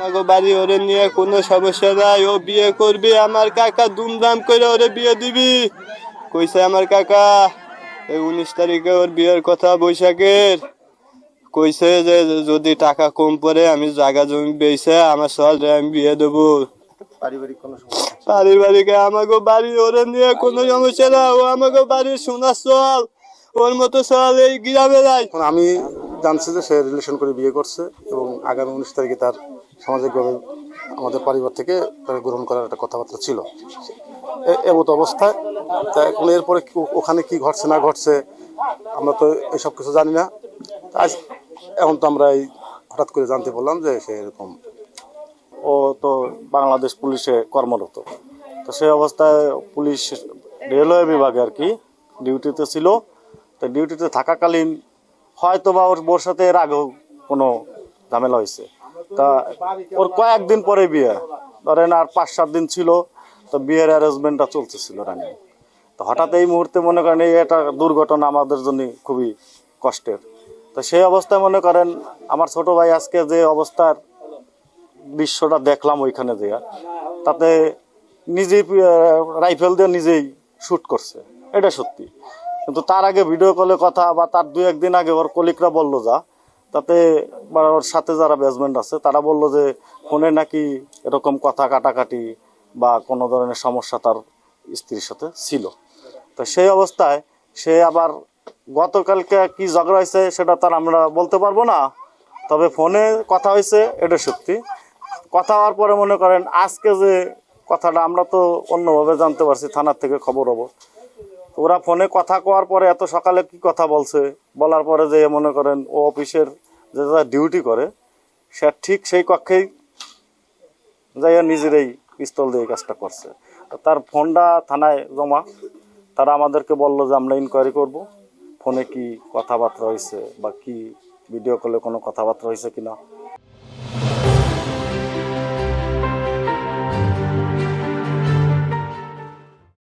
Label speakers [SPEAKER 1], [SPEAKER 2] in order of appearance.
[SPEAKER 1] আমাকে বাড়ি ওরে নিয়ে কোনো সমস্যা নাই, ও বিয়ে করবি, আমার কাকা ধুমধাম করে ওরে বিয়ে দিবি কইছে আমার কাকা। এই 19 তারিখে ওর বিয়ের কথা, বৈশাখের। কইছে যে যদি টাকা কম পড়ে আমি জায়গা জমি বেচে আমার সহজে আমি বিয়ে দেবো। পারিবারিক আমাকে বাড়ি ওরে নিয়ে কোনো সমস্যা না, ও আমাকে বাড়ির সোনার চল, ওর মতো চল এই গ্রামে নাই।
[SPEAKER 2] আমি জানছি যে সে রিলেশন করে বিয়ে করছে এবং আগামী 19 তারিখে তার সামাজিকভাবে আমাদের পরিবার থেকে তাকে গ্রহণ করার একটা কথাবার্তা ছিল। এমতো অবস্থায় তা এখন এরপরে ওখানে কি ঘটছে না ঘটছে আমরা তো এইসব কিছু জানি না। আজ এখন তো আমরা এই হঠাৎ করে জানতে পারলাম যে সে এরকম। ও তো বাংলাদেশ পুলিশে কর্মরত, তো সেই অবস্থায় পুলিশ রেলওয়ে বিভাগে আর কি ডিউটিতে ছিল। তো ডিউটিতে থাকাকালীন হয়তো বা ওর সাথে এর আগেও কোনো ঝামেলা হয়েছে। তা ওর কয়েকদিন পরে বিয়ে, ধরেন আর 5-7 দিন ছিল, তো বিয়ের অ্যারেঞ্জমেন্টটা চলতেছিল রানিং। তো হঠাৎ এই মুহূর্তে মনে করেন এটা দুর্ঘটনা আমাদের জন্য খুবই কষ্টের। তো সেই অবস্থায় মনে করেন আমার ছোট ভাই আজকে যে অবস্থার দৃশ্যটা দেখলাম ওইখানে দেয়া, তাতে নিজেই রাইফেল দিয়ে নিজেই শ্যুট করছে, এটা সত্যি। কিন্তু তার আগে ভিডিও কলে কথা বা তার 2-1 দিন আগে ওর কলিগরা বললো যা, তাতে বা ওর সাথে যারা ব্যাচমেন্ট আছে তারা বললো যে ফোনে নাকি এরকম কথা কাটাকাটি বা কোনো ধরনের সমস্যা তার স্ত্রীর সাথে ছিল। তো সেই অবস্থায় সে আবার গতকালকে কি ঝগড়া হয়েছে সেটা তার আমরা বলতে পারবো না, তবে ফোনে কথা হয়েছে এটা সত্যি। কথা হওয়ার পরে মনে করেন আজকে যে কথাটা আমরা তো অন্যভাবে জানতে পারছি, থানার থেকে খবর হবো। ওরা ফোনে কথা কওয়ার পরে এত সকালে কি কথা বলছে, বলার পরে যে মনে করেন ও অফিসের যে ডিউটি করে সে ঠিক সেই কক্ষেই যাইয়া নিজেরই পিস্তল দিয়ে কাজটা করছে। তার ফোনটা থানায় জমা, তারা আমাদেরকে বললো যে আমরা ইনকোয়ারি করব, ফোনে কি কথাবার্তা হয়েছে বা কি ভিডিও কলে কোনো কথাবার্তা হয়েছে কিনা।